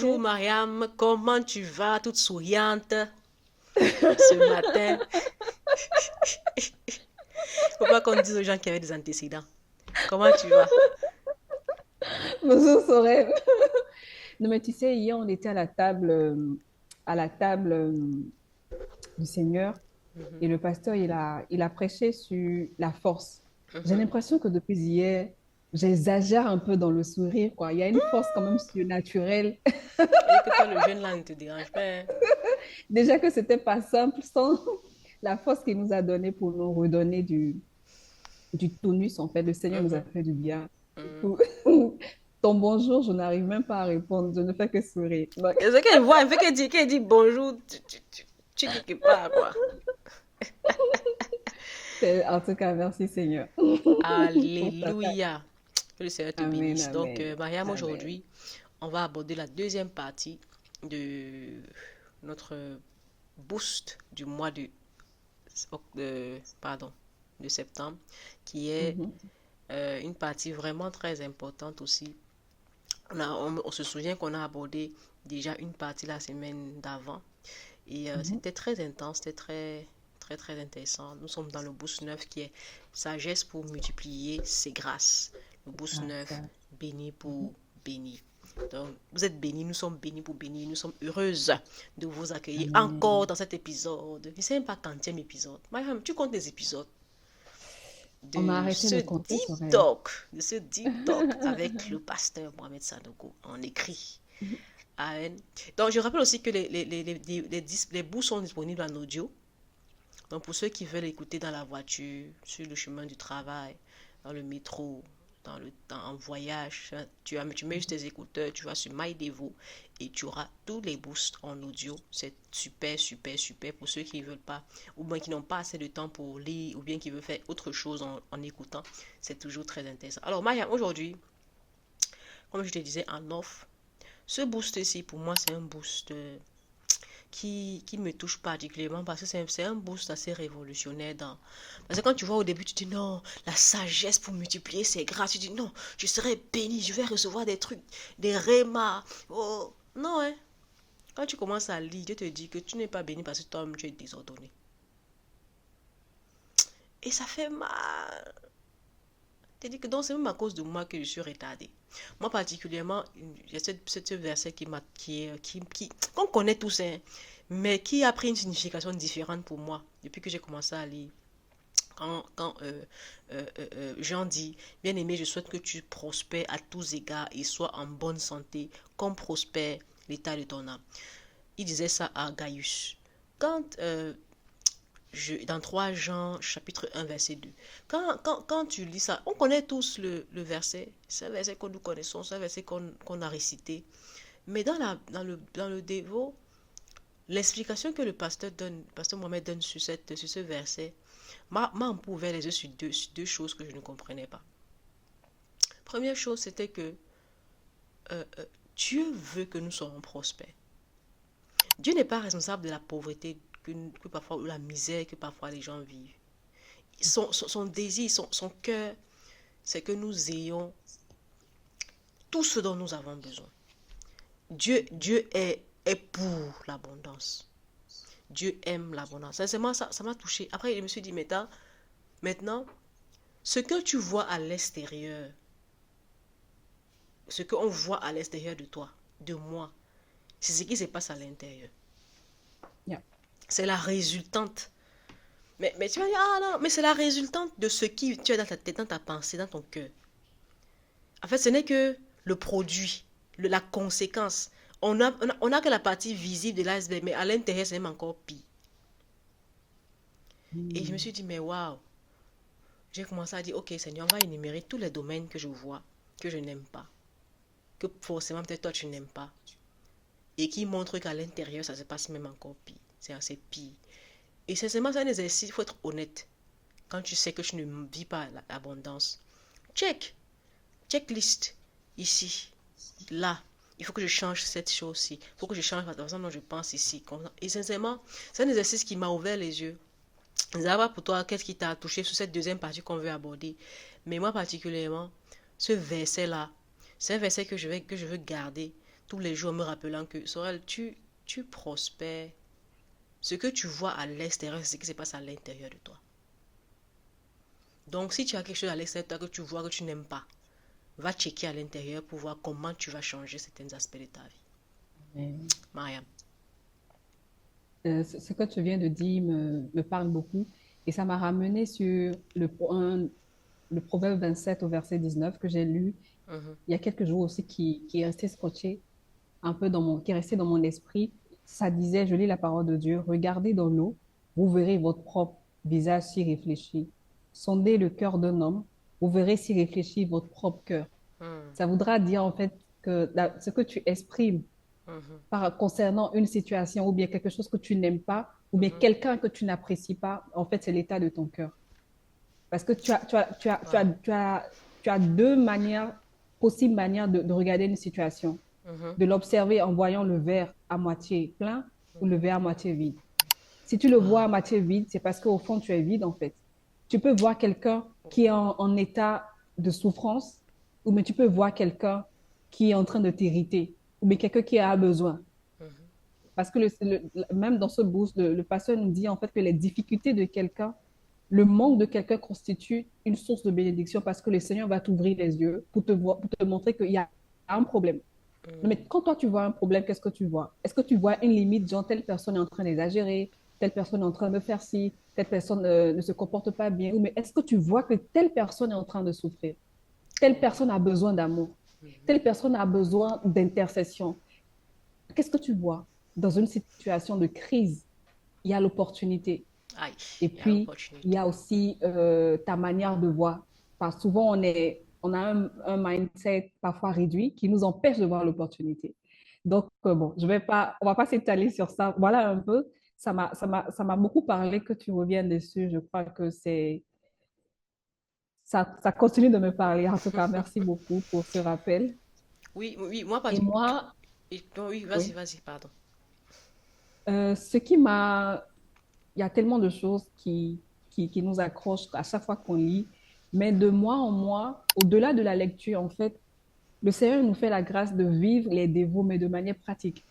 Bonjour Mariam, comment tu vas, toute souriante ce matin? Faut pas qu'on dise aux gens qui avaient des antécédents. Comment tu vas? Bonjour Sorel. Non, mais tu sais, hier, on était à la table du Seigneur Mhm, et le pasteur, il a prêché sur la force. J'ai mhm. l'impression que depuis hier, j'exagère un peu dans le sourire, quoi. Il y a une force quand même surnaturelle. Et que toi, le jeune là ne te dérange pas, hein? Déjà que c'était pas simple sans la force qu'il nous a donnée pour nous redonner du tonus, en fait. Le Seigneur nous a Mhm, fait du bien. mhm. Pour- Ton bonjour, je n'arrive même pas à répondre. Je ne fais que sourire. Donc, Et ce qu'elle voit, elle fait qu'elle dit bonjour, tu dis quelque part, quoi. en tout cas, merci Seigneur. Pour ta tâche. Alléluia. Que le Seigneur te Amen, bénisse. Donc, amen, Mariam, amen. aujourd'hui, on va aborder la deuxième partie de notre boost du mois pardon, de septembre, qui est Mhm, une partie vraiment très importante aussi. On se souvient qu'on a abordé déjà une partie la semaine d'avant et mhm. c'était très intense, c'était très intéressant. Nous sommes dans le boost 9 qui est sagesse pour multiplier ses grâces. Le boost Ah, 9, ça. béni Mhm. pour béni. Donc, vous êtes bénis, nous sommes bénis pour bénir, nous sommes heureuses de vous accueillir encore Amen. dans cet épisode. Je ne sais même pas quantième épisode. Mariam, tu comptes les épisodes On m'a de arrêté ce de compter deep sur elle. talk, de ce deep talk avec le pasteur Mohamed Sanogo en écrit. Amen. Donc, je rappelle aussi que les bouts sont disponibles en audio. Donc, pour ceux qui veulent écouter dans la voiture, sur le chemin du travail, dans le métro, en voyage, tu mets juste tes écouteurs, tu vas sur MyDevo et tu auras tous les boosts en audio. C'est super, super, super pour ceux qui ne veulent pas, ou bien qui n'ont pas assez de temps pour lire, ou bien qui veulent faire autre chose en écoutant. C'est toujours très intéressant. Alors, Maya, aujourd'hui, comme je te disais en off, ce boost-ci, pour moi, c'est un boost qui me touche particulièrement parce que c'est un boost assez révolutionnaire parce que quand tu vois au début tu dis non la sagesse pour multiplier c'est grâce tu dis non je serai béni je vais recevoir des trucs des rémas oh non hein quand tu commences à lire Dieu te dit que tu n'es pas béni parce que toi tu es désordonné et ça fait mal tu dis que donc c'est même à cause de moi que je suis retardé moi particulièrement il y a ce verset qu'on connaît tous hein, mais qui a pris une signification différente pour moi depuis que j'ai commencé à lire. Quand Jean dit, bien-aimé, je souhaite que tu prospères à tous égards et sois en bonne santé, comme prospère l'état de ton âme. Il disait ça à Gaius. Quand dans 3 Jean, chapitre 1, verset 2, quand tu lis ça, on connaît tous le verset, c'est un verset que nous connaissons, c'est un verset qu'on a récité. Mais dans le dévot, l'explication que le pasteur Mohamed donne sur ce verset, m'a un peu ouvert les yeux sur deux choses que je ne comprenais pas. Première chose, c'était que euh, Dieu veut que nous soyons prospères. Dieu n'est pas responsable de la pauvreté que parfois, ou la misère que parfois les gens vivent. Son désir, son cœur, c'est que nous ayons tout ce dont nous avons besoin. Dieu est pour l'abondance. Dieu aime l'abondance. Sincèrement, ça m'a touché. Après, je me suis dit, maintenant, ce que tu vois à l'extérieur, ce qu'on voit à l'extérieur de toi, de moi, c'est ce qui se passe à l'intérieur. Yeah. C'est la résultante. Mais tu vas dire, ah non, mais c'est la résultante de ce qui tu as dans ta tête, dans ta pensée, dans ton cœur. En fait, ce n'est que le produit, la conséquence. On a que la partie visible de l'iceberg, mais à l'intérieur, c'est même encore pire. Et je me Mm. suis dit, mais waouh, j'ai commencé à dire, ok Seigneur, on va énumérer tous les domaines que je vois, que je n'aime pas, que forcément peut-être toi tu n'aimes pas, et qui montrent qu'à l'intérieur, ça se passe même encore pire. C'est assez pire. Et sincèrement, c'est un exercice, il faut être honnête. Quand tu sais que tu ne vis pas l'abondance, check, checklist, ici, là. Il faut que je change cette chose-ci. Il faut que je change la façon dont je pense ici. Et sincèrement, c'est un exercice qui m'a ouvert les yeux. Je ne sais pas pour toi, qu'est-ce qui t'a touché sur cette deuxième partie qu'on veut aborder. Mais moi particulièrement, ce verset-là, c'est un verset que je veux garder tous les jours en me rappelant que, Sorel, tu prospères. Ce que tu vois à l'extérieur, c'est ce qui se passe à l'intérieur de toi. Donc, si tu as quelque chose à l'extérieur de toi que tu vois que tu n'aimes pas, va checker à l'intérieur pour voir comment tu vas changer certains aspects de ta vie. Mais, Mariam. ce que tu viens de dire me parle beaucoup et ça m'a ramené sur le Proverbe 27 au verset 19 que j'ai lu Mhm, il y a quelques jours aussi qui est resté scotché un peu qui est resté dans mon esprit. Ça disait, je lis la parole de Dieu, regardez dans l'eau, vous verrez votre propre visage s'y réfléchir. Sondez le cœur d'un homme, vous verrez s'y réfléchir votre propre cœur. mhm, Ça voudra dire en fait que ce que tu exprimes mhm, concernant une situation ou bien quelque chose que tu n'aimes pas ou bien mhm. quelqu'un que tu n'apprécies pas, en fait, c'est l'état de ton cœur. Parce que Wow. tu as deux manières, possibles manières de regarder une situation, Mhm, de l'observer en voyant le verre à moitié plein ou le mhm. verre à moitié vide. Si tu le vois à Wow. moitié vide, c'est parce qu'au fond, tu es vide, en fait. Tu peux voir quelqu'un qui est en état de souffrance, ou mais tu peux voir quelqu'un qui est en train de t'irriter, ou mais quelqu'un qui a besoin. Mhm. Parce que même dans ce boost, le pasteur nous dit en fait que les difficultés de quelqu'un, le manque de quelqu'un constitue une source de bénédiction parce que le Seigneur va t'ouvrir les yeux pour te montrer qu'il y a un problème. Mais quand toi, tu vois un problème, qu'est-ce que tu vois? Est-ce que tu vois une limite, genre telle personne est en train d'exagérer, telle personne est en train de faire ci, telle personne ne se comporte pas bien, ou mais est-ce que tu vois que telle personne est en train de souffrir? Telle Oh, personne wow. a besoin d'amour, telle personne a besoin d'intercession. Qu'est-ce que tu vois? Dans une situation de crise, il y a l'opportunité. Aïe, Et il y a puis, il y l'opportunité. a aussi ta manière de voir. Parce que souvent, on a un mindset parfois réduit qui nous empêche de voir l'opportunité. Donc, bon, on va pas s'étaler sur ça. Voilà un peu. Ça m'a beaucoup parlé que tu reviennes dessus. Je crois que ça continue de me parler. En tout cas, merci beaucoup pour ce rappel. Oui, oui, moi, pas Et du... moi, Non, oui, vas-y, oui, vas-y, pardon. ce qui m'a il y a tellement de choses qui nous accrochent à chaque fois qu'on lit. Mais de mois en mois, au-delà de la lecture, en fait, le Seigneur nous fait la grâce de vivre les dévots, mais de manière pratique.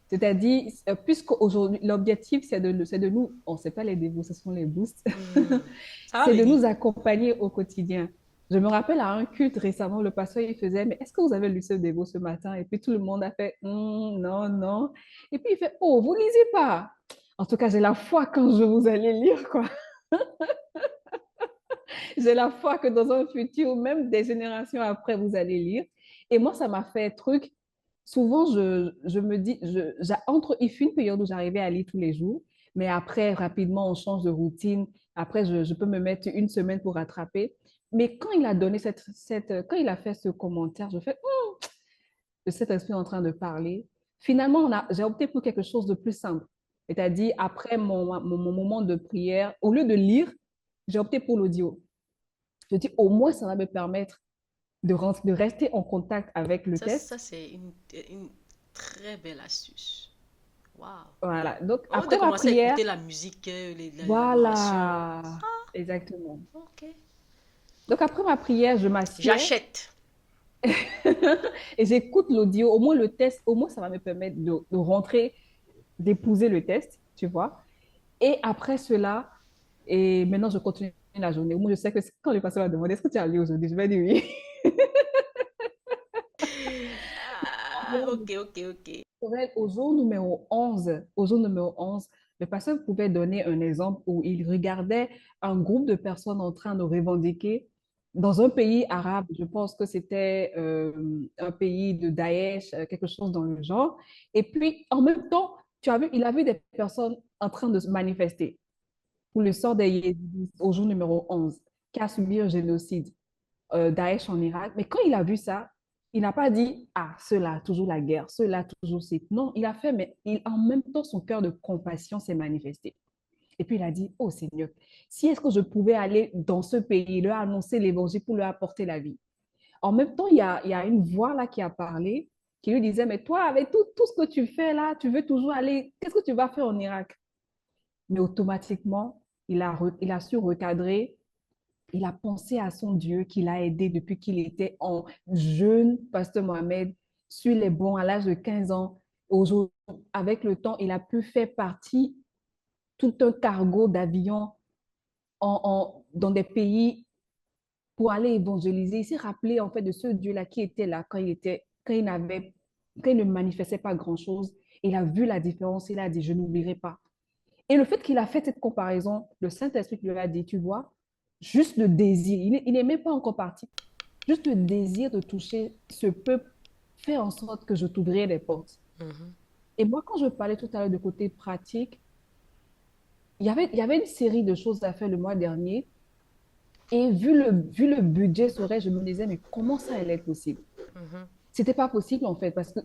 C'est-à-dire, puisque aujourd'hui, l'objectif, c'est de nous, on ne sait pas les dévots, ce sont les boosts, Mhm. Ça va c'est de venir. nous accompagner au quotidien. Je me rappelle à un culte récemment, le pasteur, il faisait, mais est-ce que vous avez lu ce dévot ce matin? Et puis tout le monde a fait, non, non. Et puis il fait, oh, vous lisez pas. En tout cas, j'ai la foi quand je vous allez lire, quoi. J'ai la foi que dans un futur, même des générations après, vous allez lire. Et moi, ça m'a fait truc. Souvent, je me dis, il fut une période où j'arrivais à lire tous les jours, mais après, rapidement, on change de routine. Après, je peux me mettre une semaine pour rattraper. Mais quand il a donné quand il a fait ce commentaire, je fais, le Saint-Esprit est en train de parler. Finalement, j'ai opté pour quelque chose de plus simple. C'est-à-dire, après mon moment de prière, au lieu de lire, j'ai opté pour l'audio. Je dis, au moins, ça va me permettre de rester en contact avec le Ça texte. c'est une très belle astuce. Waouh. Voilà. Donc, Avant de après ma commencer à prière, écouter la musique, l'adoration. voilà. Exactement. Ok. Donc, après ma prière, je m'assieds J'achète. et j'écoute l'audio. Au moins, le test, au moins, ça va me permettre de rentrer, d'épouser le test, tu vois. Et après cela, et maintenant, je continue la journée. Moi, je sais que quand le pasteur va demander, est-ce que tu as lu aujourd'hui? Je vais dire oui. Ah, ok, ok, ok. Au jour numéro 11, le pasteur pouvait donner un exemple où il regardait un groupe de personnes en train de revendiquer dans un pays arabe, je pense que c'était un pays de Daesh, quelque chose dans le genre. Et puis, en même temps, il a vu des personnes en train de se manifester pour le sort des Yézidis au jour numéro 11, qui a subi un génocide, Daesh en Irak. Mais quand il a vu ça, il n'a pas dit, ah, cela, toujours la guerre, cela, toujours c'est. Non, il a fait, mais en même temps, son cœur de compassion s'est manifesté. Et puis il a dit, oh Seigneur, si est-ce que je pouvais aller dans ce pays, leur annoncer l'évangile pour leur apporter la vie. En même temps, il y a une voix là qui a parlé, qui lui disait, mais toi, avec tout ce que tu fais là, tu veux toujours aller, qu'est-ce que tu vas faire en Irak? Mais automatiquement, il a su recadrer, il a pensé à son Dieu qui l'a aidé depuis qu'il était en jeune, Pasteur Mohamed, sur les bons à l'âge de 15 ans. Aujourd'hui, avec le temps, il a pu faire partie tout un cargo d'avions dans des pays pour aller évangéliser. Il s'est rappelé en fait de ce Dieu-là qui était là quand il ne manifestait pas grand-chose. Il a vu la différence, il a dit, je n'oublierai pas. Et le fait qu'il a fait cette comparaison, le Saint-Esprit lui a dit, tu vois, juste le désir, il n'est même pas encore parti, juste le désir de toucher ce peuple fait en sorte que je t'ouvrirai les portes. Mhm. Et moi, quand je parlais tout à l'heure de côté pratique, il y avait une série de choses à faire le mois dernier. Et vu le budget serait, je me disais, mais comment ça allait être possible? Mhm. C'était pas possible en fait, parce que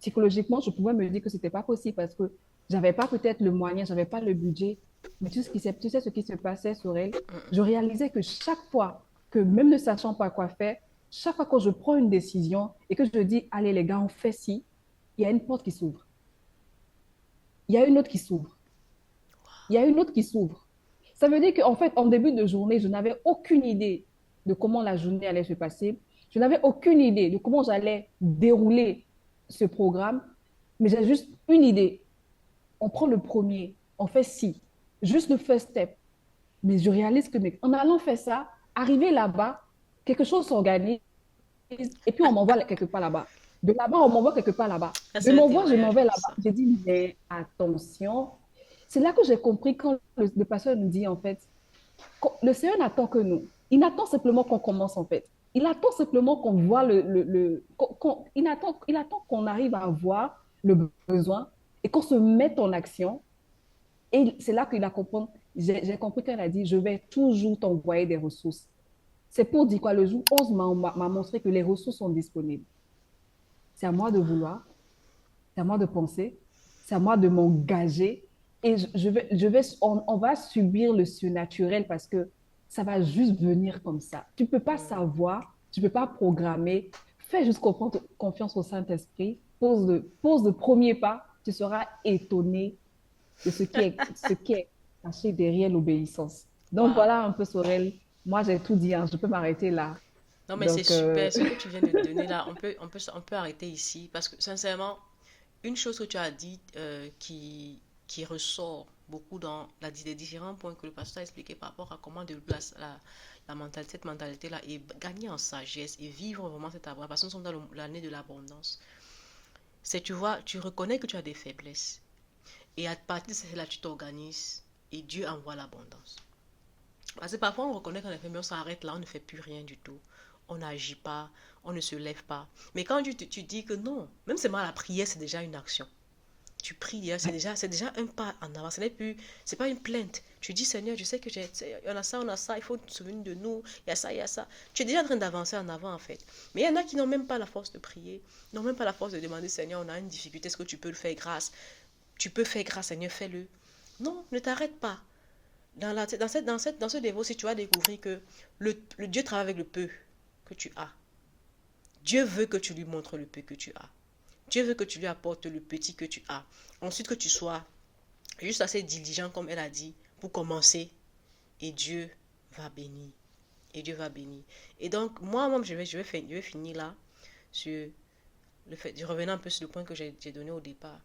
psychologiquement, je pouvais me dire que c'était pas possible parce que j'avais pas peut-être le moyen, j'avais pas le budget. Mais tu sais ce qui se passait sur elle, je réalisais que chaque fois que, même ne sachant pas quoi faire, chaque fois que je prends une décision et que je dis, allez les gars, on fait ci, il y a une porte qui s'ouvre. Il y a une autre qui s'ouvre. Il y a une autre qui s'ouvre. Ça veut dire qu'en fait, en début de journée, je n'avais aucune idée de comment la journée allait se passer. Je n'avais aucune idée de comment j'allais dérouler ce programme, mais j'ai juste une idée. On prend le premier, on fait ci, juste le first step. Mais je réalise que en allant faire ça, arriver là-bas, quelque chose s'organise et puis on m'envoie quelque part là-bas. De là-bas, on m'envoie quelque part là-bas. Ça, De c'est un m'envoie, je m'en témoignage vais là-bas. puissant. J'ai dit, mais attention. C'est là que j'ai compris quand le pasteur nous dit, en fait, le Seigneur n'attend que nous. Il n'attend simplement qu'on commence, en fait. Il attend simplement qu'on voit il attend qu'on arrive à voir le besoin et qu'on se mette en action. Et c'est là qu'il a compris. J'ai compris qu'elle a dit, je vais toujours t'envoyer des ressources. C'est pour dire quoi, le jour 11 m'a montré que les ressources sont disponibles. C'est à moi de vouloir, c'est à moi de penser, c'est à moi de m'engager. Et on va subir le surnaturel parce que ça va juste venir comme ça. Tu ne peux pas savoir, tu ne peux pas programmer. Fais juste confiance au Saint-Esprit. Pose le premier pas. Tu seras étonné de ce qui est caché derrière l'obéissance. Donc Waouh. voilà un peu, Sorel. Moi, j'ai tout dit, hein. Je peux m'arrêter là. Non, mais c'est Donc, super. Ce que tu viens de donner là, on peut arrêter ici. Parce que sincèrement, une chose que tu as dit qui ressort beaucoup dans les différents points que le pasteur a expliqué par rapport à comment développer la mentalité, cette mentalité-là et gagner en sagesse et vivre vraiment cette abondance. Parce que nous sommes dans l'année de l'abondance. C'est, tu vois, tu reconnais que tu as des faiblesses. Et à partir de cela, tu t'organises et Dieu envoie l'abondance. Parce que parfois, on reconnaît qu'on est faible, mais on s'arrête là, on ne fait plus rien du tout. On n'agit pas, on ne se lève pas. Mais quand tu dis que non, même seulement la prière, c'est déjà une action. Tu pries, c'est déjà un pas en avant. Ce n'est plus, c'est pas une plainte. Tu dis, Seigneur, je sais que on a ça, il faut te souvenir de nous, il y a ça, il y a ça. Tu es déjà en train d'avancer en avant, en fait. Mais il y en a qui n'ont même pas la force de prier, n'ont même pas la force de demander, Seigneur, on a une difficulté, est-ce que tu peux le faire grâce? Tu peux faire grâce, Seigneur, fais-le. Non, ne t'arrête pas. Dans ce dévotion, tu vas découvrir que le Dieu travaille avec le peu que tu as. Dieu veut que tu lui montres le peu que tu as. Dieu veut que tu lui apportes le petit que tu as. Ensuite, que tu sois juste assez diligent, comme elle a dit, pour commencer. Et Dieu va bénir. Et Dieu va bénir. Et donc, moi-même, je vais finir là sur le fait, je revenais un peu sur le point que j'ai donné au départ.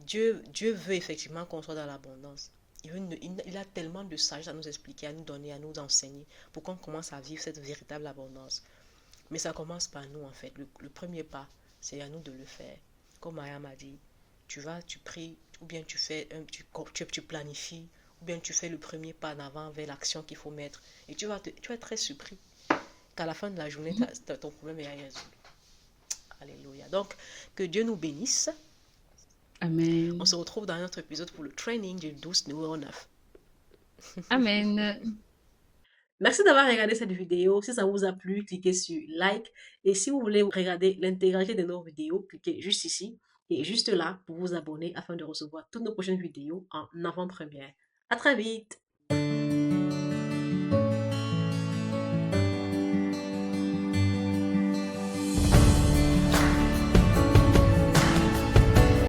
Dieu veut effectivement qu'on soit dans l'abondance. Il a tellement de sagesse à nous expliquer, à nous donner, à nous enseigner pour qu'on commence à vivre cette véritable abondance. Mais ça commence par nous, en fait. Le premier pas, c'est à nous de le faire. Comme Maya m'a dit, tu pries, ou bien tu planifies, ou bien tu fais le premier pas en avant vers l'action qu'il faut mettre. Et tu vas être très surpris qu'à la fin de la journée, ton problème est résolu. Alléluia. Donc, que Dieu nous bénisse. On se Amen. retrouve dans un autre épisode pour le training du 12 numéro 9. Amen. Merci d'avoir regardé cette vidéo. Si ça vous a plu, cliquez sur like. Et si vous voulez regarder l'intégralité de nos vidéos, cliquez juste ici et juste là pour vous abonner afin de recevoir toutes nos prochaines vidéos en avant-première. À très vite!